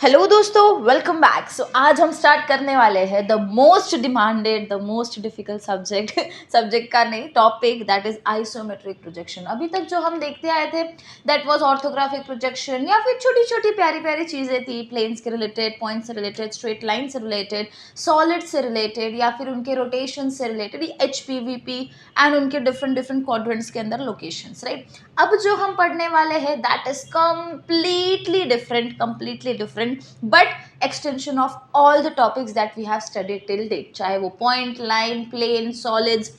Hello दोस्तों, welcome back. सो आज हम स्टार्ट करने वाले हैं the most demanded, the most difficult subject का नहीं, topic that is isometric projection. अभी तक जो हम देखते आए थे दैट वाज ऑर्थोग्राफिक प्रोजेक्शन, या फिर छोटी छोटी प्यारी प्यारी चीज़ें थी, प्लेन्स के रिलेटेड, पॉइंट से रिलेटेड, स्ट्रेट लाइन से रिलेटेड, सॉलिड से रिलेटेड, या फिर उनके रोटेशन से related, H P V P and उनके डिफरेंट डिफरेंट क्वाड्रेंट्स के अंदर लोकेशंस, राइट। अब जो हम पढ़ने वाले हैं that is completely different, but extension of all the topics that we have studied till date, चाहे वो पॉइंट, लाइन, प्लेन, सॉलिड्स,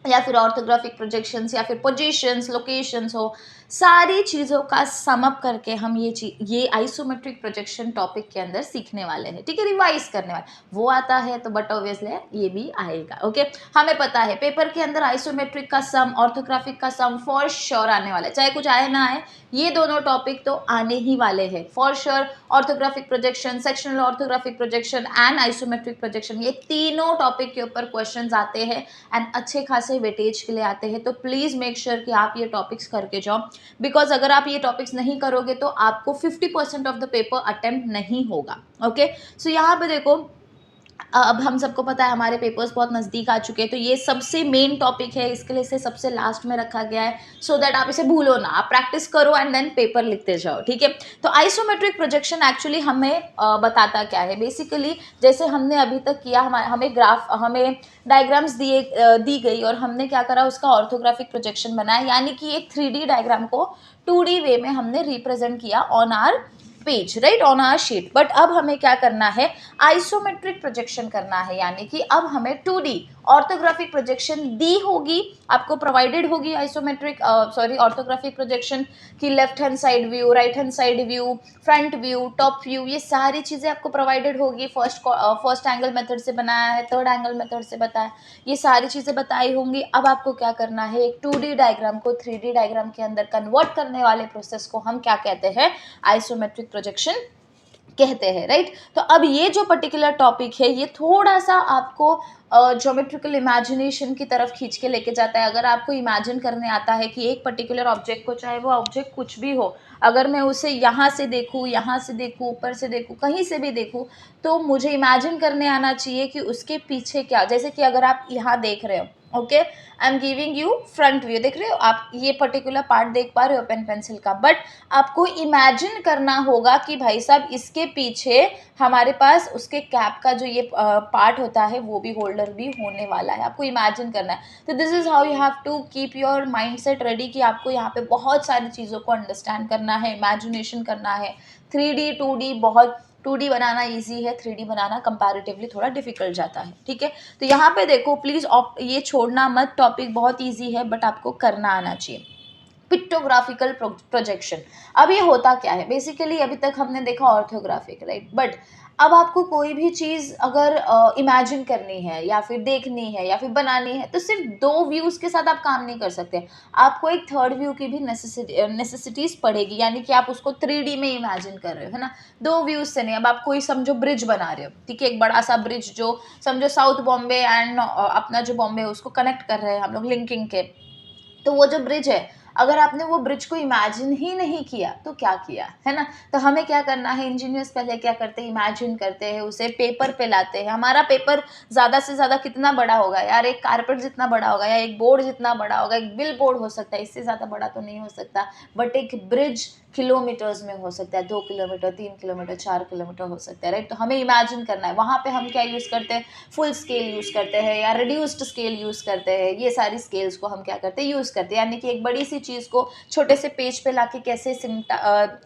या फिर ऑर्थोग्राफिक प्रोजेक्शंस, या फिर पोजीशंस, लोकेशंस हो, सारी चीज़ों का सम अप करके हम ये आइसोमेट्रिक प्रोजेक्शन टॉपिक के अंदर सीखने वाले हैं, ठीक है, रिवाइज करने वाले। वो आता है तो बट ऑब्वियसली ये भी आएगा, ओके। हमें पता है पेपर के अंदर आइसोमेट्रिक का सम, ऑर्थोग्राफिक का सम फॉर श्योर आने वाला है, चाहे कुछ आए ना आए, ये दोनों टॉपिक तो आने ही वाले हैं for sure. Orthographic projection, sectional orthographic projection and isometric projection, ये तीनों टॉपिक के ऊपर क्वेश्चंस आते हैं एंड अच्छे खासे वेटेज के लिए आते हैं। तो प्लीज़ मेक श्योर कि आप ये टॉपिक्स करके जाओ, बिकॉज अगर आप ये टॉपिक्स नहीं करोगे तो आपको 50% ऑफ द पेपर अटेम्प्ट नहीं होगा, ओके। सो यहाँ पे देखो, अब हम सबको पता है हमारे पेपर्स बहुत नज़दीक आ चुके हैं, तो ये सबसे मेन टॉपिक है, इसके लिए इसे सबसे लास्ट में रखा गया है, सो दैट आप इसे भूलो ना, आप प्रैक्टिस करो एंड देन पेपर लिखते जाओ, ठीक है। तो आइसोमेट्रिक प्रोजेक्शन एक्चुअली हमें बताता क्या है, बेसिकली जैसे हमने अभी तक किया, हमें डायग्राम्स दी गई और हमने क्या करा, उसका ऑर्थोग्राफिक प्रोजेक्शन बनाया, यानी कि एक 3D डायग्राम को 2D वे में हमने रिप्रेजेंट किया on our page, right, on our sheet. But अब हमें क्या करना है, आइसोमेट्रिक प्रोजेक्शन करना है, यानी कि अब हमें 2D ऑर्थोग्राफिक प्रोजेक्शन दी होगी, आपको प्रोवाइडेड होगी ऑर्थोग्राफिक प्रोजेक्शन की left hand side view, right hand side view, front view, top view, ये सारी चीज़ें आपको प्रोवाइडेड होगी। फर्स्ट एंगल मेथड से बनाया है, थर्ड एंगल मेथड से बताया, ये सारी चीज़ें बताई होंगी। अब आपको क्या करना है, एक 2D डायग्राम को 3D डायग्राम के अंदर कन्वर्ट करने वाले प्रोसेस को हम क्या कहते हैं, आइसोमेट्रिक प्रोजेक्शन कहते हैं, राइट। तो अब ये जो पर्टिकुलर टॉपिक है, ये थोड़ा सा आपको ज्योमेट्रिकल इमेजिनेशन की तरफ खींच के लेके जाता है। अगर आपको इमेजिन करने आता है कि एक पर्टिकुलर ऑब्जेक्ट को, चाहे वो ऑब्जेक्ट कुछ भी हो, अगर मैं उसे यहाँ से देखूँ, ऊपर से देखूँ, कहीं से भी देखूँ, तो मुझे इमेजिन करने आना चाहिए कि उसके पीछे क्या, जैसे कि अगर आप यहाँ देख रहे हो, okay, I am giving you front view, देख रहे हो आप, ये पर्टिकुलर पार्ट देख पा रहे हो पेन पेंसिल का, बट आपको इमेजिन करना होगा कि भाई साहब इसके पीछे हमारे पास उसके कैप का जो ये पार्ट होता है वो भी होल्डर भी होने वाला है, आपको इमेजिन करना है। तो this is how you have to keep your mind set ready कि आपको यहाँ पे बहुत सारी चीज़ों को अंडरस्टैंड करना है, इमेजिनेशन करना है। 3D 2D बहुत, 2D बनाना इजी है, 3D बनाना कंपैरेटिवली थोड़ा डिफिकल्ट जाता है, ठीक है। तो यहाँ पे देखो प्लीज़, ये छोड़ना मत, टॉपिक बहुत ईजी है बट आपको करना आना चाहिए। पिक्टोग्राफिकल प्रोजेक्शन, अब ये होता क्या है, बेसिकली अभी तक हमने देखा ऑर्थोग्राफिक, राइट, बट अब आपको कोई भी चीज़ अगर इमेजिन करनी है, या फिर देखनी है, या फिर बनानी है, तो सिर्फ 2 व्यूज़ के साथ आप काम नहीं कर सकते, आपको एक थर्ड व्यू की भी नेसेसिटीज़ पड़ेगी, यानी कि आप उसको 3D में इमेजिन कर रहे हो, है ना, 2 व्यूज़ से नहीं। अब आप कोई समझो ब्रिज बना रहे हो, ठीक है, एक बड़ा सा ब्रिज जो समझो साउथ बॉम्बे एंड अपना जो बॉम्बे है उसको कनेक्ट कर रहे हैं हम लोग लिंकिंग के, तो वो जो ब्रिज है, अगर आपने वो ब्रिज को इमेजिन ही नहीं किया तो क्या किया, है ना। तो हमें क्या करना है, इंजीनियर्स पहले क्या करते हैं, इमेजिन करते हैं, उसे पेपर पे लाते हैं। हमारा पेपर ज़्यादा से ज़्यादा कितना बड़ा होगा यार, एक कारपेट जितना बड़ा होगा, या एक बोर्ड जितना बड़ा होगा, एक बिल बोर्ड हो सकता है, इससे ज़्यादा बड़ा तो नहीं हो सकता, बट एक ब्रिज किलोमीटर्स में हो सकता है, 2 किलोमीटर, 3 किलोमीटर, 4 किलोमीटर हो सकता है, राइट। तो हमें इमेजिन करना है, वहाँ पे हम क्या यूज़ करते हैं, फुल स्केल यूज़ करते हैं या रिड्यूस्ड स्केल यूज़ करते हैं, ये सारी स्केल्स को हम क्या करते हैं, यूज़ करते हैं, यानी कि एक बड़ी सी चीज़ को छोटे से पेज पे लाके कैसे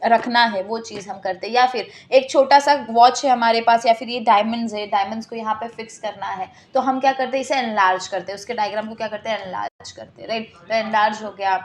रखना है वो चीज़ हम करते हैं। या फिर एक छोटा सा वॉच है हमारे पास, या फिर ये डायमंड्स है, डायमंड्स को यहाँ पे फिक्स करना है, तो हम क्या करते हैं, इसे एनलार्ज करते हैं, उसके डायग्राम को क्या करते हैं, एनलार्ज करते हैं, राइट। तो एनलार्ज हो गया,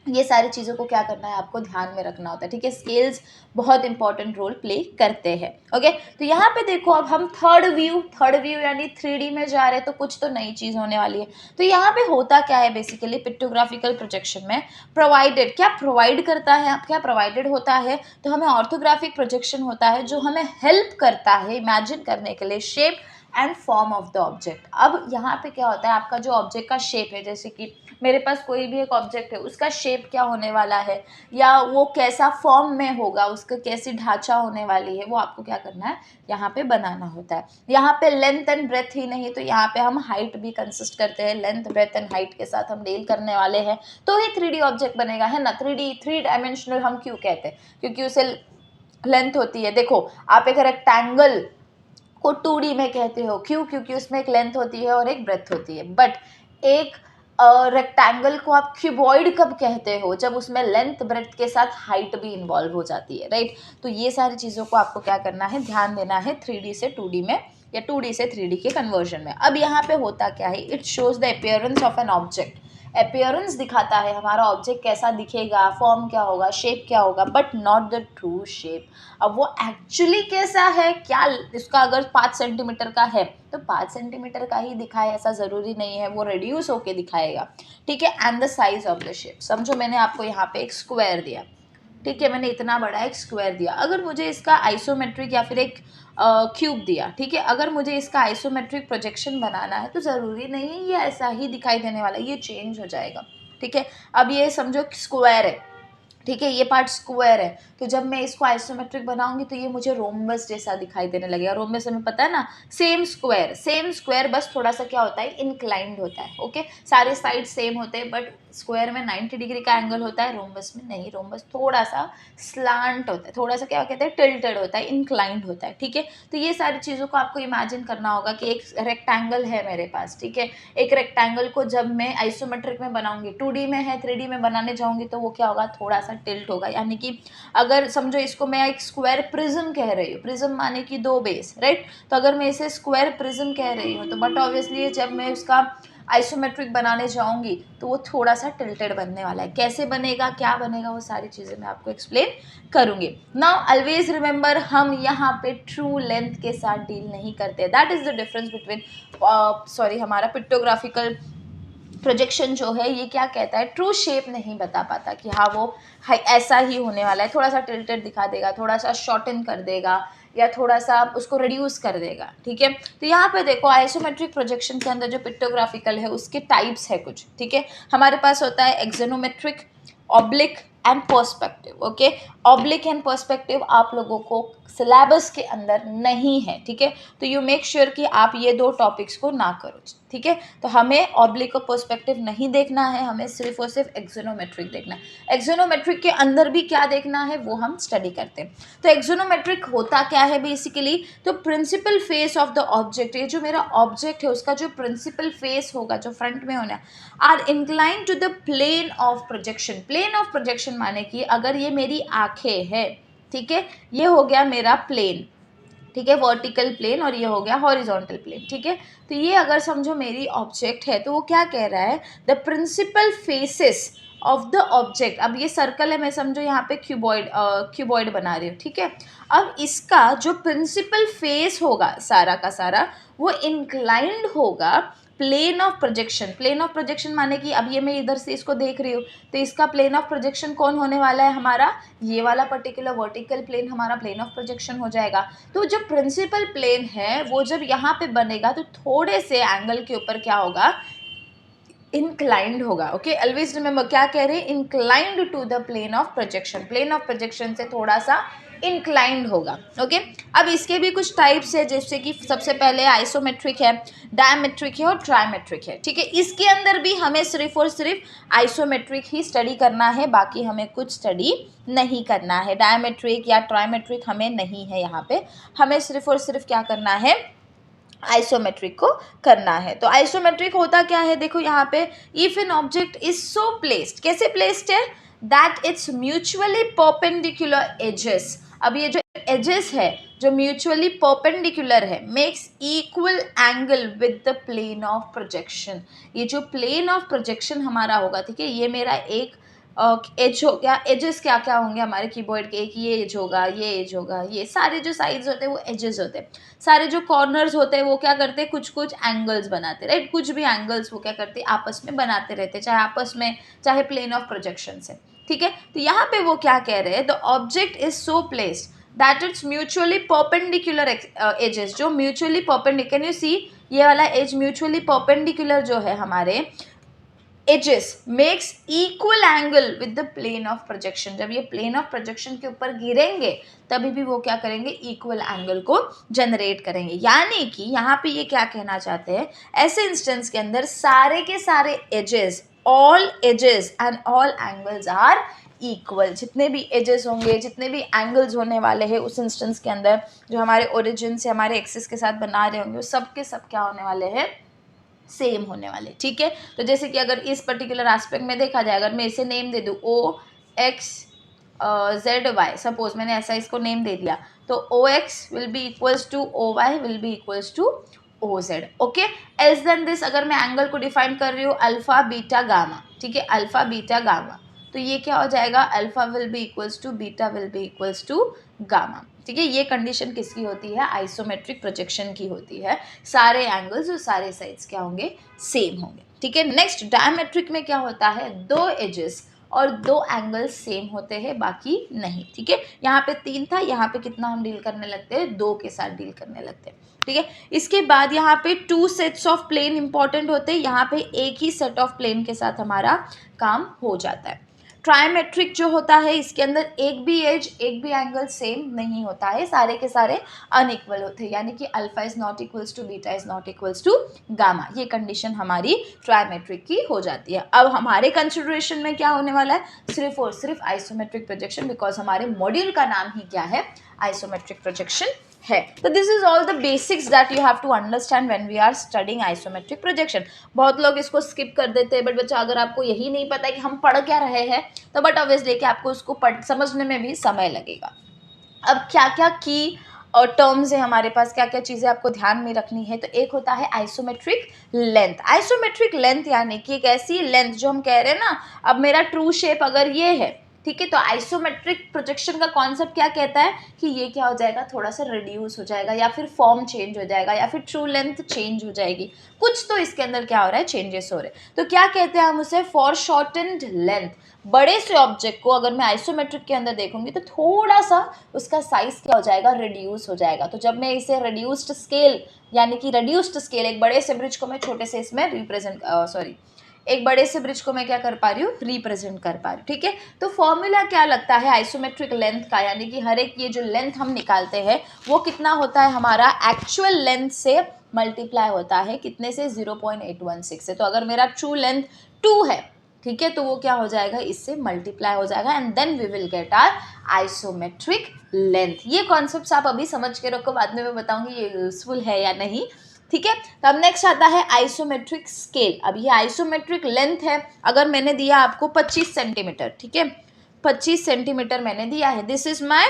ये सारी चीज़ों को क्या करना है, आपको ध्यान में रखना होता है, ठीक है। स्केल्स बहुत इंपॉर्टेंट रोल प्ले करते हैं, ओके। तो यहाँ पे देखो, अब हम थर्ड व्यू यानी 3D में जा रहे हैं, तो कुछ तो नई चीज़ होने वाली है। तो यहाँ पे होता क्या है, बेसिकली पिक्टोग्राफिकल प्रोजेक्शन में प्रोवाइडेड, क्या प्रोवाइड करता है, क्या प्रोवाइडेड होता है, तो हमें ऑर्थोग्राफिक प्रोजेक्शन होता है जो हमें हेल्प करता है इमेजिन करने के लिए shape and form of the object. अब यहाँ पे क्या होता है, आपका जो ऑब्जेक्ट का शेप है, जैसे कि मेरे पास कोई भी एक ऑब्जेक्ट है, उसका शेप क्या होने वाला है या वो कैसा फॉर्म में होगा, उसका कैसी ढांचा होने वाली है, वो आपको क्या करना है, यहाँ पे बनाना होता है। यहाँ पे लेंथ एंड ब्रेथ ही नहीं, तो यहाँ पे हम हाइट भी कंसिस्ट करते हैं, लेंथ ब्रेथ एंड हाइट के साथ हम डील करने वाले हैं, तो ही 3D ऑब्जेक्ट बनेगा, है ना। 3 डायमेंशनल हम क्यों कहते हैं, क्योंकि उसे लेंथ होती है। देखो आप एक रेक्टेंगल को 2D में कहते हो, क्यों, क्योंकि उसमें एक लेंथ होती है और एक ब्रेथ होती है। बट एक रेक्टेंगल को आप क्यूबॉइड कब कहते हो, जब उसमें लेंथ ब्रेथ के साथ हाइट भी इन्वॉल्व हो जाती है, राइट। तो ये सारी चीज़ों को आपको क्या करना है, ध्यान देना है 3D से 2D में या 2D से 3D के कन्वर्जन में। अब यहाँ पे होता क्या है, it shows the appearance of an object. Appearance दिखाता है हमारा ऑब्जेक्ट कैसा दिखेगा, फॉर्म क्या होगा, शेप क्या होगा, but not the true shape. अब वो एक्चुअली कैसा है, क्या इसका अगर 5 सेंटीमीटर का है तो 5 सेंटीमीटर का ही दिखाए, ऐसा ज़रूरी नहीं है, वो रिड्यूस होके दिखाएगा, ठीक है। And the size of the shape, समझो मैंने आपको यहाँ पे एक स्क्वायर दिया, ठीक है, मैंने इतना बड़ा एक स्क्वायर दिया, अगर मुझे इसका आइसोमेट्रिक या फिर एक क्यूब दिया, ठीक है, अगर मुझे इसका आइसोमेट्रिक प्रोजेक्शन बनाना है तो ज़रूरी नहीं है ये ऐसा ही दिखाई देने वाला है, ये चेंज हो जाएगा, ठीक है। अब ये समझो स्क्वायर है, ठीक है, ये पार्ट स्क्वायर है, तो जब मैं इसको आइसोमेट्रिक बनाऊंगी तो ये मुझे रोम्बस जैसा दिखाई देने लगेगा। रोम्बस हमें पता है ना, सेम स्क्वायर, बस थोड़ा सा क्या होता है, इंक्लाइंड होता है, ओके। सारे साइड सेम होते हैं, बट स्क्वायर में 90 डिग्री का एंगल होता है, रोम्बस में नहीं, रोम्बस थोड़ा सा स्लांट होता है, थोड़ा सा क्या कहते हैं, टिल्टेड होता है, इंक्लाइंड होता है, ठीक है। तो ये सारी चीज़ों को आपको इमेजिन करना होगा कि एक रेक्टेंगल है मेरे पास, ठीक है, एक रेक्टेंगल को जब मैं आइसोमेट्रिक में बनाऊंगी, 2D में है, 3D में बनाने जाऊंगी तो वो क्या होगा, थोड़ा सा टिल्ट होगा। यानी कि अगर समझो इसको मैं एक स्क्वायर प्रिज्म कह रही हूँ, प्रिज्म माने कि 2 बेस, राइट, तो अगर मैं इसे स्क्वायर प्रिज्म कह रही हूँ तो बट ऑब्वियसली जब मैं उसका आइसोमेट्रिक बनाने जाऊंगी तो वो थोड़ा सा टिल्टेड बनने वाला है। कैसे बनेगा, क्या बनेगा, वो सारी चीज़ें मैं आपको एक्सप्लेन करूंगी। नाउ ऑलवेज रिमेंबर, हम यहाँ पे ट्रू लेंथ के साथ डील नहीं करते, that is the difference between हमारा पिक्टोग्राफिकल प्रोजेक्शन जो है ये क्या कहता है, ट्रू शेप नहीं बता पाता कि हाँ वो ऐसा ही होने वाला है, थोड़ा सा टिल्टेड दिखा देगा, थोड़ा सा शॉर्टन कर देगा या थोड़ा सा उसको रिड्यूस कर देगा, ठीक है। तो यहाँ पे देखो आइसोमेट्रिक प्रोजेक्शन के अंदर जो पिक्टोग्राफिकल है उसके टाइप्स है कुछ, ठीक है। हमारे पास होता है axonometric, oblique and perspective, okay. Oblique and perspective आप लोगों को सिलेबस के अंदर नहीं है, ठीक है, तो यू मेक श्योर कि आप ये 2 टॉपिक्स को ना करो, ठीक है। तो हमें ऑब्लिक और पर्सपेक्टिव नहीं देखना है, हमें सिर्फ और सिर्फ एक्सोनोमेट्रिक देखना है। एक्सोनोमेट्रिक के अंदर भी क्या देखना है वो हम स्टडी करते हैं। तो एक्सोनोमेट्रिक होता क्या है बेसिकली, तो principal face of the object, ये जो मेरा ऑब्जेक्ट है उसका जो प्रिंसिपल फेस होगा, जो फ्रंट में होना, are inclined to the plane of projection. Plane of projection माने कि अगर ये मेरी आंखें है, ठीक है, ये हो गया मेरा प्लेन, ठीक है, वर्टिकल प्लेन, और ये हो गया हॉरिजॉन्टल प्लेन, ठीक है। तो ये अगर समझो मेरी ऑब्जेक्ट है तो वो क्या कह रहा है, the principal faces of the object. अब ये सर्कल है, मैं समझो यहाँ पे क्यूबॉइड बना रही हूँ, ठीक है। अब इसका जो प्रिंसिपल फेस होगा सारा का सारा, वो इंक्लाइंड होगा plane of projection. Plane of projection माने कि अब ये मैं इधर से इसको देख रही हूँ तो इसका प्लेन ऑफ प्रोजेक्शन कौन होने वाला है, हमारा ये वाला पर्टिकुलर वर्टिकल प्लेन हमारा प्लेन ऑफ प्रोजेक्शन हो जाएगा। तो जो प्रिंसिपल प्लेन है वो जब यहाँ पे बनेगा तो थोड़े से एंगल के ऊपर क्या होगा, इंक्लाइंड होगा, ओके। ऑलवेज रिमेंबर क्या कह रहे हैं, inclined to the plane of projection, plane of projection से थोड़ा सा इंक्लाइंड होगा, ओके। अब इसके भी कुछ टाइप्स है, जैसे कि सबसे पहले आइसोमेट्रिक है, डायमेट्रिक है और ट्राइमेट्रिक है, ठीक है। इसके अंदर भी हमें सिर्फ और सिर्फ आइसोमेट्रिक ही स्टडी करना है, बाकी हमें कुछ स्टडी नहीं करना है। डायमेट्रिक या ट्राइमेट्रिक हमें नहीं है, यहाँ पे हमें सिर्फ और सिर्फ क्या करना है, आइसोमेट्रिक को करना है। तो आइसोमेट्रिक होता क्या है, देखो यहाँ पे, if an object is so placed, कैसे प्लेस्ड है, that its mutually perpendicular axes. अब ये जो एजेस है जो म्यूचुअली परपेंडिकुलर है, makes equal angle with the plane of projection. ये जो प्लेन ऑफ प्रोजेक्शन हमारा होगा, ठीक है, ये मेरा एक एज हो गया। एजेस क्या क्या होंगे हमारे कीबोर्ड के, एक ये एज होगा, ये एज होगा, ये सारे जो साइड्स होते हैं वो एजेस होते हैं। सारे जो कॉर्नर्स होते हैं वो क्या करते हैं, कुछ कुछ एंगल्स बनाते, राइट, कुछ भी एंगल्स वो क्या करते हैं, आपस में बनाते रहते, चाहे आपस में चाहे प्लेन ऑफ प्रोजेक्शन से, ठीक है। तो यहाँ पे वो क्या कह रहे हैं, the object is so placed that its mutually perpendicular axes, जो mutually perpendicular, can you see ये वाला एज म्यूचुअली परपेंडिकुलर जो है हमारे axes makes equal angle with the plane of projection. जब ये प्लेन ऑफ प्रोजेक्शन के ऊपर गिरेंगे तभी भी वो क्या करेंगे, इक्वल एंगल को जनरेट करेंगे। यानी कि यहाँ पे ये क्या कहना चाहते हैं, ऐसे इंस्टेंस के अंदर सारे के सारे axes, all axes and all angles are equal. जितने भी एजेस होंगे, जितने भी एंगल्स होने वाले हैं उस इंस्टेंस के अंदर, जो हमारे ओरिजिन से हमारे एक्सिस के साथ बना रहे होंगे, वो सब के सब क्या होने वाले हैं, सेम होने वाले। ठीक है, तो जैसे कि अगर इस पर्टिकुलर एस्पेक्ट में देखा जाए, अगर मैं इसे नेम दे दूँ O X Z Y, suppose मैंने ऐसा इसको नेम दे दिया, तो O X will be equals to O Y will be equals to O Z. Okay, else then this, अगर मैं एंगल को डिफाइन कर रही हूँ अल्फा बीटा गामा, ठीक है, अल्फा बीटा गामा, तो ये क्या हो जाएगा, alpha will be equals to beta will be equals to gamma. ठीक है, ये कंडीशन किसकी होती है, आइसोमेट्रिक प्रोजेक्शन की होती है। सारे एंगल्स और सारे साइड्स क्या होंगे, सेम होंगे। ठीक है, नेक्स्ट डायमेट्रिक में क्या होता है, दो एजेस और दो एंगल्स सेम होते हैं, बाकी नहीं। ठीक है, यहाँ पे 3 था, यहाँ पे कितना हम डील करने लगते हैं, 2 के साथ डील करने लगते हैं। ठीक है, इसके बाद यहाँ पे 2 सेट्स ऑफ प्लेन इंपॉर्टेंट होते हैं, यहाँ पे एक ही सेट ऑफ प्लेन के साथ हमारा काम हो जाता है। ट्रायमेट्रिक जो होता है, इसके अंदर एक भी एज एक भी एंगल सेम नहीं होता है, सारे के सारे अनइक्वल होते हैं, यानी कि alpha is not equals to beta is not equals to gamma. ये कंडीशन हमारी ट्रायमेट्रिक की हो जाती है। अब हमारे कंसिडरेशन में क्या होने वाला है, सिर्फ और सिर्फ आइसोमेट्रिक प्रोजेक्शन, बिकॉज हमारे मॉड्यूल का नाम ही क्या है, आइसोमेट्रिक प्रोजेक्शन है। तो this is all the basics that you have to understand when we are studying isometric projection. बहुत लोग इसको स्किप कर देते हैं, बट बच्चा अगर आपको यही नहीं पता है कि हम पढ़ क्या रहे हैं, तो बट ऑब्वियसली कि आपको उसको समझने में भी समय लगेगा। अब क्या क्या की और टर्म्स है हमारे पास, क्या क्या चीज़ें आपको ध्यान में रखनी है, तो एक होता है आइसोमेट्रिक लेंथ। आइसोमेट्रिक लेंथ यानी कि एक ऐसी लेंथ जो हम कह रहे हैं ना, अब मेरा ट्रू शेप अगर ये है, ठीक है, तो आइसोमेट्रिक प्रोजेक्शन का कॉन्सेप्ट क्या कहता है कि ये क्या हो जाएगा, थोड़ा सा रिड्यूस हो जाएगा, या फिर फॉर्म चेंज हो जाएगा, या फिर ट्रू लेंथ चेंज हो जाएगी, कुछ तो इसके अंदर क्या हो रहा है, चेंजेस हो रहे हैं। तो क्या कहते हैं हम उसे, फॉर शॉर्टेंड लेंथ। बड़े से ऑब्जेक्ट को अगर मैं आइसोमेट्रिक के अंदर देखूंगी तो थोड़ा सा उसका साइज क्या हो जाएगा, रिड्यूस हो जाएगा। तो जब मैं इसे रिड्यूस्ड स्केल, यानी कि रिड्यूस्ड स्केल, एक बड़े से ब्रिज को मैं छोटे से इसमें एक बड़े से ब्रिज को मैं क्या कर पा रही हूँ, रिप्रेजेंट कर पा रही हूँ। ठीक है, तो फॉर्मूला क्या लगता है आइसोमेट्रिक लेंथ का, यानी कि हर एक ये जो लेंथ हम निकालते हैं वो कितना होता है, हमारा एक्चुअल लेंथ से मल्टीप्लाई होता है, कितने से, 0.816 से। तो अगर मेरा ट्रू लेंथ 2 है, ठीक है, तो वो क्या हो जाएगा, इससे मल्टीप्लाई हो जाएगा, and then we will get our isometric length. ये कॉन्सेप्ट्स आप अभी समझ के रखो, बाद में मैं बताऊंगी ये यूजफुल है या नहीं। ठीक है, तो अब नेक्स्ट आता है आइसोमेट्रिक स्केल। अब ये आइसोमेट्रिक लेंथ है, अगर मैंने दिया आपको 25 सेंटीमीटर, ठीक है, 25 सेंटीमीटर मैंने दिया है, this is my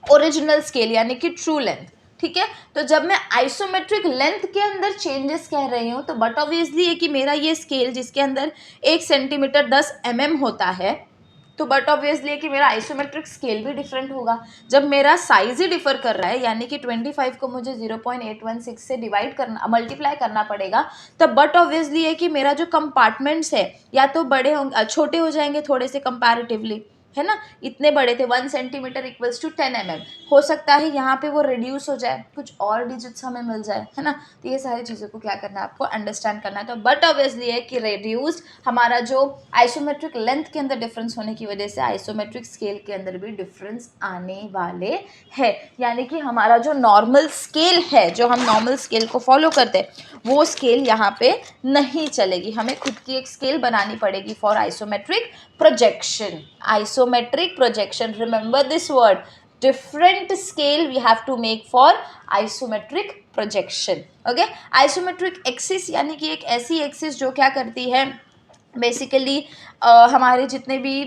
original scale यानी कि ट्रू लेंथ। ठीक है, तो जब मैं आइसोमेट्रिक लेंथ के अंदर चेंजेस कह रही हूँ, तो बट ऑब्वियसली है कि मेरा ये स्केल जिसके अंदर 1 सेंटीमीटर 10 mm होता है, तो बट ऑब्वियसली है कि मेरा आइसोमेट्रिक स्केल भी डिफरेंट होगा। जब मेरा साइज ही डिफर कर रहा है, यानी कि 25 को मुझे 0.816 से डिवाइड करना, मल्टीप्लाई करना पड़ेगा, तब बट ऑब्वियसली है कि मेरा जो कंपार्टमेंट्स है या तो बड़े होंगे, छोटे हो जाएंगे थोड़े से कंपैरेटिवली, है ना, इतने बड़े थे 1 सेंटीमीटर इक्वल्स टू 10 mm, हो सकता है यहाँ पे वो रिड्यूस हो जाए, कुछ और डिजिट्स हमें मिल जाए, है ना। तो ये सारी चीज़ों को क्या करना है, आपको अंडरस्टैंड करना है। तो बट ऑब्वियसली है कि रिड्यूस्ड हमारा जो आइसोमेट्रिक लेंथ के अंदर डिफरेंस होने की वजह से आइसोमेट्रिक स्केल के अंदर भी डिफरेंस आने वाले हैं, यानी कि हमारा जो नॉर्मल स्केल है, जो हम नॉर्मल स्केल को फॉलो करते हैं, वो स्केल यहाँ पे नहीं चलेगी, हमें खुद की एक स्केल बनानी पड़ेगी for isometric projection. Isometric projection, remember this word, different scale we have to make for isometric projection. Okay, isometric axis यानी कि एक ऐसी एक्सिस जो क्या करती है, बेसिकली हमारे जितने भी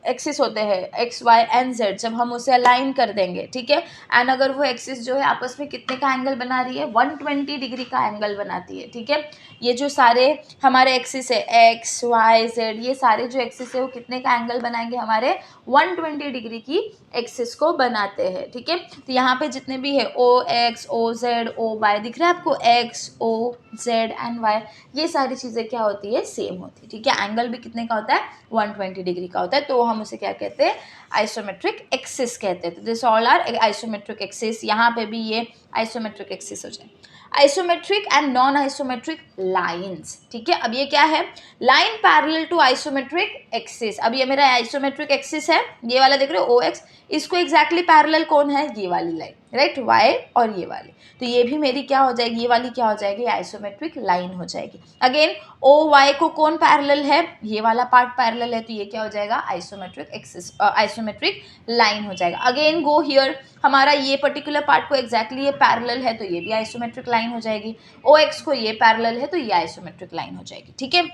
एक्सिस होते हैं एक्स वाई एंड जेड, जब हम उसे अलाइन कर देंगे, ठीक है, एंड अगर वो एक्सिस जो है आपस में कितने का एंगल बना रही है, 120 डिग्री का एंगल बनाती है। ठीक है, ये जो सारे हमारे एक्सिस है एक्स वाई जेड, ये सारे जो एक्सिस है वो कितने का एंगल बनाएंगे, हमारे 120 डिग्री की एक्सिस को बनाते हैं। ठीक है, तो यहाँ पे जितने भी है O X O Z O Y दिख रहा है आपको, X O Z and Y, ये सारी चीज़ें क्या होती है, सेम होती है। ठीक है, एंगल भी कितने का होता है, 120 डिग्री का होता है। तो हम उसे क्या कहते हैं, आइसोमेट्रिक एक्सिस कहते हैं। तो this all are isometric axis, यहाँ पे भी ये आइसोमेट्रिक एक्सिस हो जाए। Isometric and non isometric lines, ठीक है। अब ये क्या है, line parallel to isometric axis. अब ये मेरा आइसोमेट्रिक एक्सिस है, ये वाला देख रहे हो ओ एक्स, इसको एग्जैक्टली पैरेलल कौन है, ये वाली लाइन, राइट, वाई और ये वाली। तो ये भी मेरी क्या हो जाएगी, ये वाली क्या हो जाएगी, आइसोमेट्रिक लाइन हो जाएगी। अगेन ओ वाई को कौन पैरेलल है, ये वाला पार्ट पैरेलल है, तो ये क्या हो जाएगा, आइसोमेट्रिक एक्सिस, आइसोमेट्रिक लाइन हो जाएगा। अगेन गो हियर, हमारा ये पर्टिकुलर पार्ट को एग्जैक्टली ये पैरेलल है, तो ये भी आइसोमेट्रिक लाइन हो जाएगी। ओ एक्स को ये पैरेलल है, तो ये आइसोमेट्रिक लाइन हो जाएगी, ठीक है।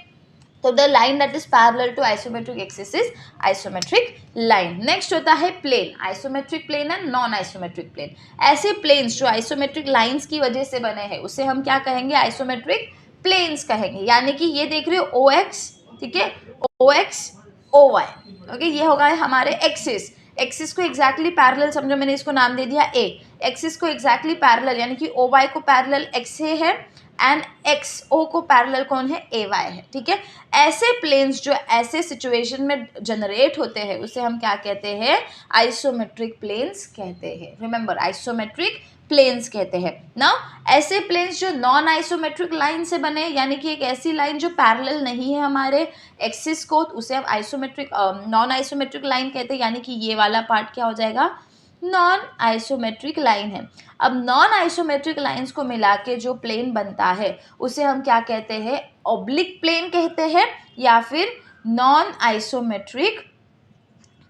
तो the line that is parallel to isometric axis is isometric line. Next होता है plane, isometric plane and non isometric plane. ऐसे प्लेन्स जो आइसोमेट्रिक लाइंस की वजह से बने हैं उसे हम क्या कहेंगे, आइसोमेट्रिक प्लेन्स कहेंगे। यानी कि ये देख रहे हो ओ एक्स, ठीक है, ओ एक्स ओ वाई, ओके, ये होगा हमारे एक्सिस। एक्सिस को एग्जैक्टली पैरेलल समझो, मैंने इसको नाम दे दिया ए। एक्सिस को एग्जैक्टली पैरेलल यानी कि ओ वाई को पैरेलल एक्स है एंड एक्स ओ को पैरेलल कौन है, ए वाई है, ठीक है। ऐसे प्लेन्स जो ऐसे सिचुएशन में जनरेट होते हैं उसे हम क्या कहते हैं, आइसोमेट्रिक प्लेन्स कहते हैं। रिमेंबर, आइसोमेट्रिक प्लेन्स कहते हैं ना। ऐसे प्लेन्स जो नॉन आइसोमेट्रिक लाइन से बने, यानी कि एक ऐसी लाइन जो पैरेलल नहीं है हमारे एक्सिस को, उसे हम आइसोमेट्रिक नॉन आइसोमेट्रिक लाइन कहते हैं। यानी कि ये वाला पार्ट क्या हो जाएगा, नॉन आइसोमेट्रिक लाइन है। अब नॉन आइसोमेट्रिक लाइंस को मिला के जो प्लेन बनता है उसे हम क्या कहते हैं, ऑब्लिक प्लेन कहते हैं या फिर नॉन आइसोमेट्रिक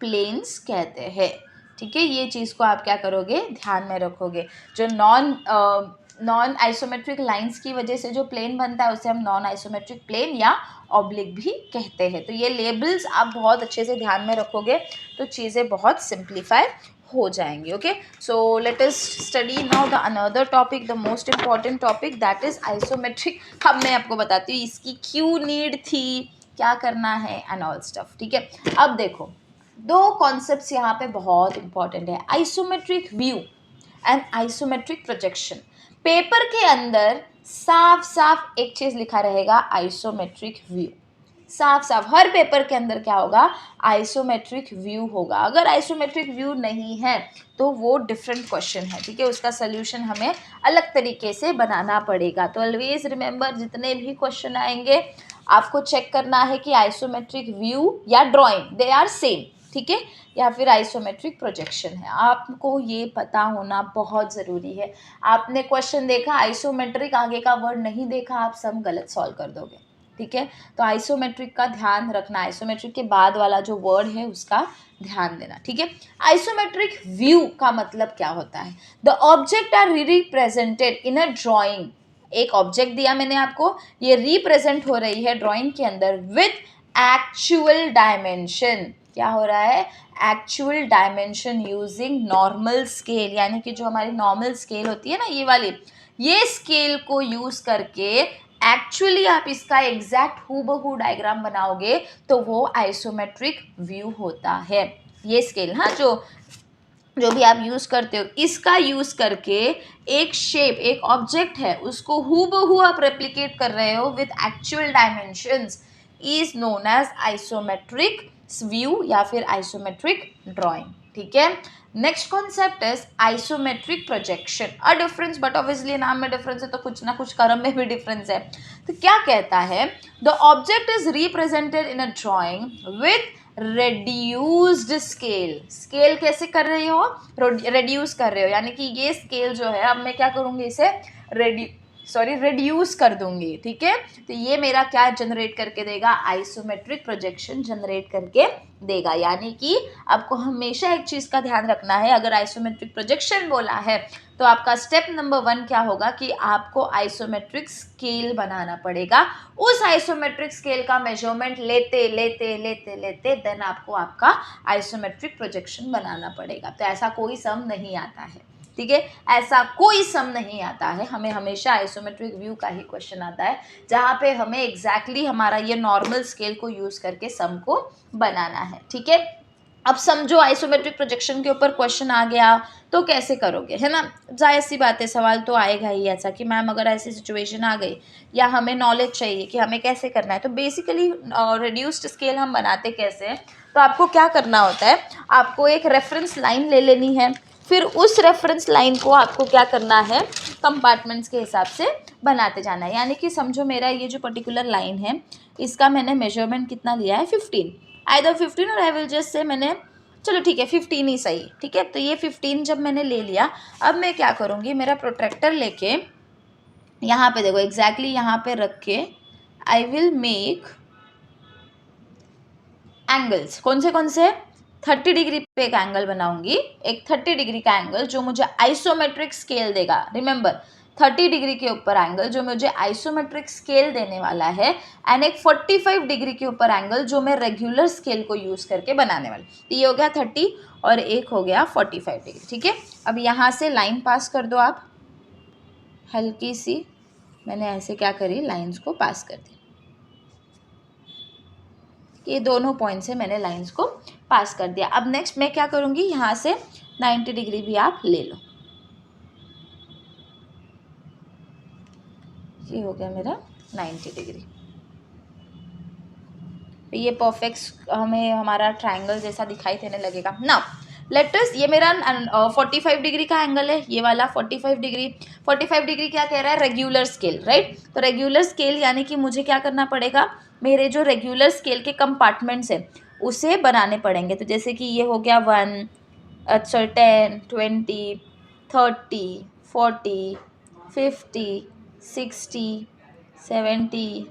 प्लेन्स कहते हैं, ठीक है। ये चीज़ को आप क्या करोगे, ध्यान में रखोगे। जो नॉन आइसोमेट्रिक लाइंस की वजह से जो प्लेन बनता है उसे हम नॉन आइसोमेट्रिक प्लेन या ऑब्लिक भी कहते हैं। तो ये लेबल्स आप बहुत अच्छे से ध्यान में रखोगे तो चीज़ें बहुत सिंप्लीफाई हो जाएंगी, okay. So let us study now the another topic, the most important topic, that is isometric. अब मैं आपको बताती हूँ इसकी क्यों नीड थी, क्या करना है एंड ऑल स्टफ, ठीक है। अब देखो, दो कॉन्सेप्ट्स यहाँ पे बहुत इंपॉर्टेंट है, isometric view and isometric projection. Paper के अंदर साफ साफ एक चीज लिखा रहेगा, आइसोमेट्रिक व्यू। साफ साफ हर पेपर के अंदर क्या होगा, आइसोमेट्रिक व्यू होगा। अगर आइसोमेट्रिक व्यू नहीं है तो वो डिफरेंट क्वेश्चन है, ठीक है, उसका सोल्यूशन हमें अलग तरीके से बनाना पड़ेगा। तो ऑलवेज रिमेंबर, जितने भी क्वेश्चन आएंगे आपको चेक करना है कि आइसोमेट्रिक व्यू या ड्राइंग दे आर सेम, ठीक है, या फिर आइसोमेट्रिक प्रोजेक्शन है। आपको ये पता होना बहुत ज़रूरी है। आपने क्वेश्चन देखा, आइसोमेट्रिक आगे का वर्ड नहीं देखा, आप सब गलत सॉल्व कर दोगे, ठीक है। तो आइसोमेट्रिक का ध्यान रखना, आइसोमेट्रिक के बाद वाला जो वर्ड है उसका ध्यान देना, ठीक है। आइसोमेट्रिक व्यू का मतलब क्या होता है, the object are represented in a drawing. एक ऑब्जेक्ट दिया मैंने आपको, ये रिप्रेजेंट हो रही है ड्राइंग के अंदर विथ एक्चुअल डायमेंशन। क्या हो रहा है, actual dimension using normal scale. यानी कि जो हमारी नॉर्मल स्केल होती है ना, ये वाली, ये स्केल को यूज करके एक्चुअली आप इसका एग्जैक्ट हूबहू डायग्राम बनाओगे तो वो आइसोमेट्रिक व्यू होता है। ये स्केल, हाँ, जो भी आप यूज़ करते हो, इसका यूज़ करके एक शेप, एक ऑब्जेक्ट है, उसको हूबहू आप रेप्लिकेट कर रहे हो with actual dimensions, is known as isometric view या फिर आइसोमेट्रिक ड्राइंग, ठीक है। Next concept is isometric projection. A difference, but obviously नाम में डिफरेंस है तो कुछ ना कुछ कर्म में भी डिफरेंस है। तो क्या कहता है, the object is represented in a drawing with reduced scale. Scale कैसे कर रहे हो, रेड्यूस कर रहे हो, यानी कि ये स्केल जो है, अब मैं क्या करूँगी, इसे रिड्यूस कर दूंगी, ठीक है। तो ये मेरा क्या जनरेट करके देगा, आइसोमेट्रिक प्रोजेक्शन जनरेट करके देगा। यानी कि आपको हमेशा एक चीज़ का ध्यान रखना है, अगर आइसोमेट्रिक प्रोजेक्शन बोला है तो आपका स्टेप नंबर 1 क्या होगा कि आपको आइसोमेट्रिक स्केल बनाना पड़ेगा। उस आइसोमेट्रिक स्केल का मेजरमेंट लेते लेते लेते लेते देन आपको आपका आइसोमेट्रिक प्रोजेक्शन बनाना पड़ेगा। तो ऐसा कोई सम नहीं आता है, ठीक है, ऐसा कोई सम नहीं आता है। हमें हमेशा आइसोमेट्रिक व्यू का ही क्वेश्चन आता है, जहाँ पे हमें एग्जैक्टली हमारा ये नॉर्मल स्केल को यूज करके सम को बनाना है, ठीक है। अब समझो आइसोमेट्रिक प्रोजेक्शन के ऊपर क्वेश्चन आ गया तो कैसे करोगे, है ना। जाहिर सी बात है, सवाल तो आएगा ही ऐसा कि मैम अगर ऐसी सिचुएशन आ गई या हमें नॉलेज चाहिए कि हमें कैसे करना है। तो बेसिकली रिड्यूस्ड स्केल हम बनाते कैसे हैं, तो आपको क्या करना होता है, आपको एक रेफरेंस लाइन ले लेनी है, फिर उस रेफरेंस लाइन को आपको क्या करना है, कंपार्टमेंट्स के हिसाब से बनाते जाना है। यानी कि समझो मेरा ये जो पर्टिकुलर लाइन है, इसका मैंने मेजरमेंट कितना लिया है, 15, आइदर 15 और आई विल जस्ट से मैंने, चलो ठीक है 15 ही सही, ठीक है। तो ये 15 जब मैंने ले लिया, अब मैं क्या करूँगी, मेरा प्रोट्रैक्टर लेके यहाँ पे देखो एग्जैक्टली यहाँ पे रख के आई विल मेक एंगल्स। कौन से 30 डिग्री पे एक एंगल बनाऊंगी, एक 30 डिग्री का एंगल जो मुझे आइसोमेट्रिक स्केल देगा। रिमेंबर 30 डिग्री के ऊपर एंगल जो मुझे आइसोमेट्रिक स्केल देने वाला है, एंड एक 45 डिग्री के ऊपर एंगल जो मैं रेगुलर स्केल को यूज करके बनाने वाली। तो ये हो गया 30 और एक हो गया 45 डिग्री, ठीक है। अब यहाँ से लाइन पास कर दो आप, हल्की सी मैंने ऐसे क्या करी, लाइंस को पास कर दी। ये दोनों पॉइंट से मैंने लाइंस को पास कर दिया। अब नेक्स्ट मैं क्या करूँगी, यहाँ से 90 डिग्री भी आप ले लो। ये हो गया मेरा 90 डिग्री। ये परफेक्ट हमें हमारा ट्रायंगल जैसा दिखाई देने लगेगा। नाउ लेट अस, ये मेरा 45 डिग्री का एंगल है, ये वाला 45 डिग्री। 45 डिग्री क्या कह रहा है, रेगुलर स्केल, राइट। तो रेगुलर स्केल यानी कि मुझे क्या करना पड़ेगा, मेरे जो रेगुलर स्केल के कंपार्टमेंट्स हैं उसे बनाने पड़ेंगे। तो जैसे कि ये हो गया 1, अच्छा 10, 20, 30, 40, 50, 60, 70,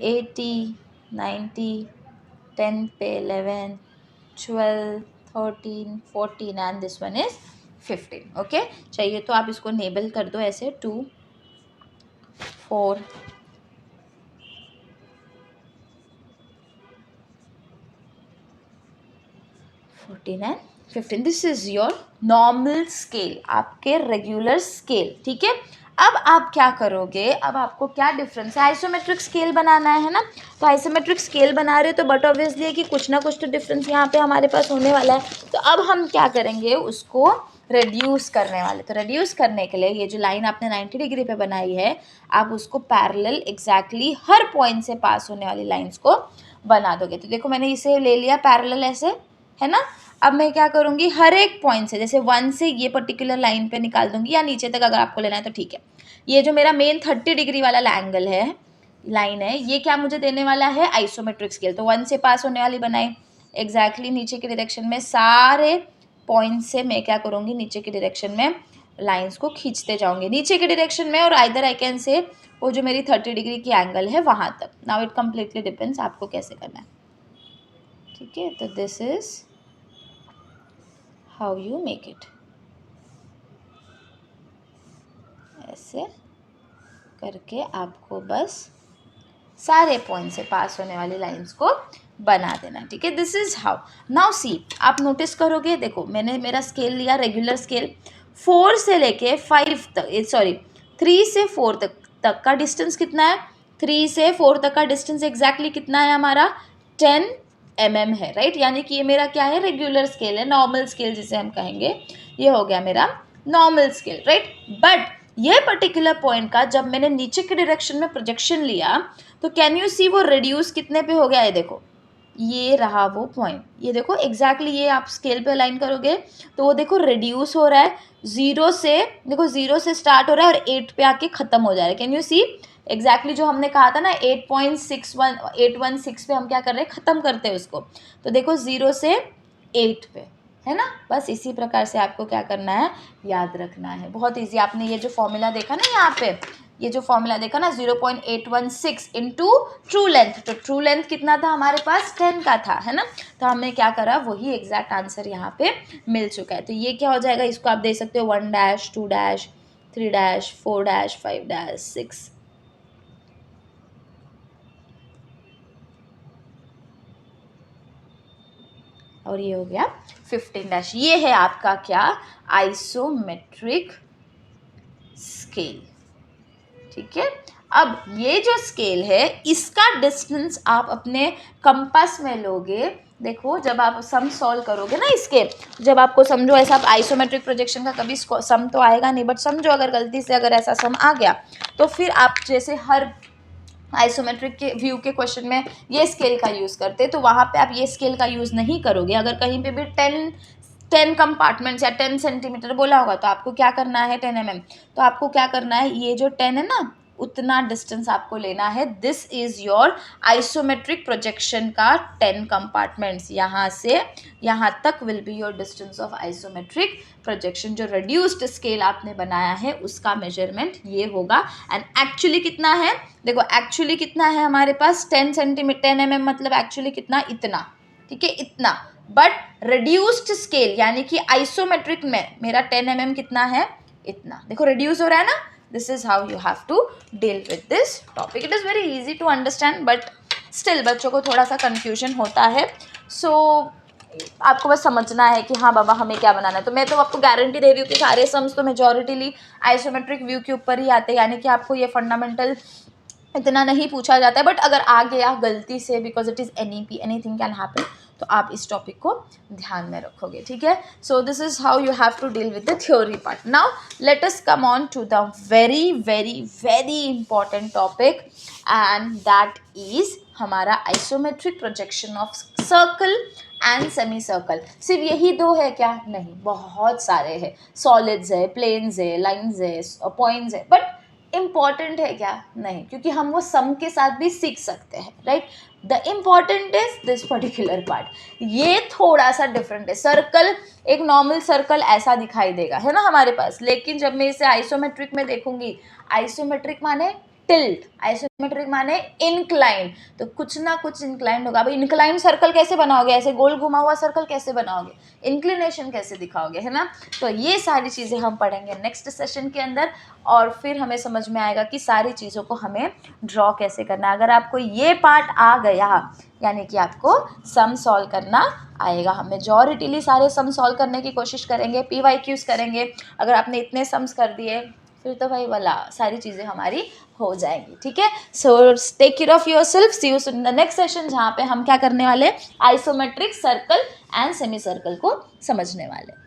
80, 90, 10 पे 11, 12, 13, 14 and this one is 15। Okay, चाहिए तो आप इसको नेबल कर दो ऐसे 2, 4, 14 and 15। This is your normal scale, आपके रेगुलर स्केल, ठीक है। अब आप क्या करोगे, अब आपको क्या डिफरेंस है, आइसोमेट्रिक स्केल बनाना है ना। तो आइसोमेट्रिक स्केल बना रहे हो तो बट ऑब्वियसली है कि कुछ ना कुछ तो डिफरेंस यहाँ पे हमारे पास होने वाला है। तो अब हम क्या करेंगे, उसको रिड्यूस करने वाले। तो रिड्यूस करने के लिए ये जो लाइन आपने 90 डिग्री पे बनाई है, आप उसको पैरेलल एग्जैक्टली हर पॉइंट से पास होने वाली लाइंस को बना दोगे। तो देखो मैंने इसे ले लिया पैरेलल ऐसे, है ना। अब मैं क्या करूँगी, हर एक पॉइंट से, जैसे 1 से ये पर्टिकुलर लाइन पे निकाल दूंगी, या नीचे तक अगर आपको लेना है तो ठीक है। ये जो मेरा मेन 30 डिग्री वाला एंगल है, लाइन है, ये क्या मुझे देने वाला है, आइसोमेट्रिक स्केल। तो 1 से पास होने वाली बनाई, एग्जैक्टली नीचे के डायरेक्शन में सारे पॉइंट से मैं क्या करूँगी, नीचे के डायरेक्शन में लाइन्स को खींचते जाऊँगी नीचे के डायरेक्शन में, और आइदर आई कैन से वो जो मेरी 30 डिग्री की एंगल है वहाँ तक। नाउ इट कम्प्लीटली डिपेंड्स आपको कैसे करना है, ठीक है। तो this is how you make it, ऐसे करके आपको बस सारे पॉइंट से पास होने वाली लाइंस को बना देना, ठीक है। This is how. Now see, आप नोटिस करोगे, देखो मैंने मेरा स्केल लिया रेगुलर स्केल, 4 से लेके 5 तक, सॉरी 3 से 4 तक का डिस्टेंस कितना है, 3 से 4 तक का डिस्टेंस एग्जैक्टली कितना है हमारा, 10 mm है, राइट। यानी कि ये मेरा क्या है, रेगुलर स्केल है, नॉर्मल स्केल जिसे हम कहेंगे, ये हो गया मेरा नॉर्मल स्केल, राइट। बट ये पर्टिकुलर पॉइंट का जब मैंने नीचे के डायरेक्शन में प्रोजेक्शन लिया, तो कैन यू सी वो रिड्यूस कितने पे हो गया है, देखो ये रहा वो पॉइंट, ये देखो एग्जैक्टली ये आप स्केल पे अलाइन करोगे तो वो देखो रिड्यूस हो रहा है, 0 से, देखो 0 से स्टार्ट हो रहा है और 8 पे आके ख़त्म हो जा रहा है। कैन यू सी एग्जैक्टली जो हमने कहा था ना 8.16 पे हम क्या कर रहे हैं, ख़त्म करते हैं उसको। तो देखो 0 से 8 पे, है ना। बस इसी प्रकार से आपको क्या करना है, याद रखना है, बहुत इजी। आपने ये जो फॉर्मूला देखा ना यहाँ पे, ये जो फॉर्मूला देखा ना 0.816 इंटू ट्रू लेंथ, तो ट्रू लेंथ कितना था हमारे पास, 10 का था, है ना। तो हमने क्या करा, वही एग्जैक्ट आंसर यहाँ पे मिल चुका है। तो ये क्या हो जाएगा, इसको आप दे सकते हो 1 dash 2 dash 3 dash 4 dash 5 dash 6, और ये हो गया 15 डैश। ये है आपका क्या, आइसोमेट्रिक स्केल, ठीक है। अब ये जो स्केल है इसका डिस्टेंस आप अपने कंपास में लोगे। देखो जब आप सम सॉल्व करोगे ना इसके, जब आपको समझो ऐसा, आप आइसोमेट्रिक प्रोजेक्शन का कभी सम तो आएगा नहीं, बट समझो अगर गलती से अगर ऐसा सम आ गया तो फिर आप जैसे हर आइसोमेट्रिक के व्यू के क्वेश्चन में ये स्केल का यूज़ करते हैं, तो वहाँ पे आप ये स्केल का यूज़ नहीं करोगे। अगर कहीं पे भी 10 कंपार्टमेंट्स या 10 सेंटीमीटर बोला होगा तो आपको क्या करना है, 10 mm, तो आपको क्या करना है, ये जो 10 है ना, उतना डिस्टेंस आपको लेना है। This is your isometric projection का 10 कंपार्टमेंट्स, यहाँ से यहाँ तक will be your distance of isometric projection. जो रिड्यूस्ड स्केल आपने बनाया है उसका मेजरमेंट ये होगा। एंड एक्चुअली कितना है, देखो एक्चुअली कितना है हमारे पास, 10 सेंटीमीटर 10 mm मतलब एक्चुअली कितना, इतना, ठीक है, इतना। बट रिड्यूस्ड स्केल यानी कि आइसोमेट्रिक में मेरा 10 mm कितना है, इतना। देखो रिड्यूस हो रहा है ना। This is how you have to deal with this topic. It is very easy to understand but still बच्चों को थोड़ा सा कंफ्यूजन होता है। सो आपको बस समझना है कि हाँ बाबा हमें क्या बनाना है। तो मैं तो आपको गारंटी दे रही हूँ कि सारे सम्स तो मेजॉरिटीली आइसोमेट्रिक व्यू के ऊपर ही आते हैं, यानी कि आपको ये फंडामेंटल इतना नहीं पूछा जाता है। बट अगर आ गया गलती से, because it is NEP, anything can happen, तो आप इस टॉपिक को ध्यान में रखोगे, ठीक है। So this is how you have to deal with the theory part. Now let us come on to the very very very important topic, and that is हमारा isometric projection of circle and semi circle. सिर्फ यही दो है क्या, नहीं, बहुत सारे हैं। सॉलिड्स है, प्लेन्स है, लाइन्स है, पॉइंट्स है, बट इम्पॉर्टेंट है क्या, नहीं, क्योंकि हम वो सम के साथ भी सीख सकते हैं, right. The important is this particular part. ये थोड़ा सा डिफरेंट है। सर्कल, एक नॉर्मल सर्कल ऐसा दिखाई देगा, है ना हमारे पास, लेकिन जब मैं इसे आइसोमेट्रिक में देखूंगी, आइसोमेट्रिक माने टिल्ट, आइसोमेट्रिक माने इंक्लाइन, तो कुछ ना कुछ इंक्लाइन होगा। भाई इंक्लाइन सर्कल कैसे बनाओगे, ऐसे गोल घुमा हुआ सर्कल कैसे बनाओगे, इंक्लिनेशन कैसे दिखाओगे, है ना। तो ये सारी चीज़ें हम पढ़ेंगे नेक्स्ट सेशन के अंदर, और फिर हमें समझ में आएगा कि सारी चीज़ों को हमें ड्रॉ कैसे करना है। अगर आपको ये पार्ट आ गया, यानी कि आपको सम सॉल्व करना आएगा। हम मेजॉरिटीली सारे सम सॉल्व करने की कोशिश करेंगे, PYQs करेंगे। अगर आपने इतने सम्स कर दिए फिर तो भाई वाला सारी चीज़ें हमारी हो जाएंगी, ठीक है। So take care of yourself, see you in the next session, जहाँ पे हम क्या करने वाले, isometric circle and semi circle को समझने वाले।